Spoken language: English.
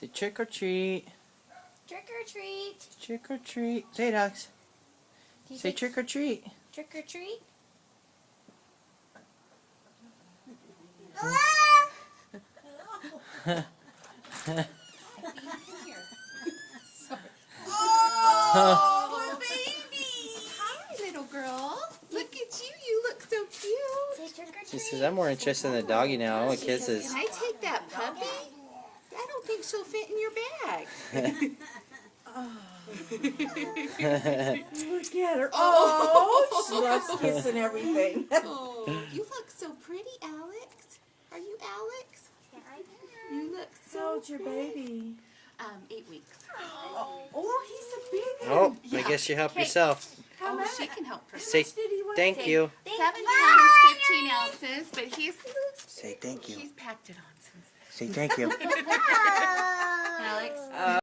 Say trick or treat. Trick or treat. Trick or treat. Say it, Alex. Say trick or treat. Trick or treat. Oh, baby! Hi, little girl. Look at you. You look so cute. Say trick or treat. She says, I'm more interested in the doggy now. I want kisses. Can I take that puppy? I don't think she'll fit in your bag. Look at her. Oh, she loves kissing everything. Oh, you look so pretty, Alex. Are you Alex? Yeah, You look How so old's your baby? 8 weeks. Oh, he's a big one. Oh, I guess you help yourself. How Oh, much? she can help her. Say Did he weigh? thank you. 7 pounds, 15 ounces, but he's Say thank you. packed it on since then. Say thank you.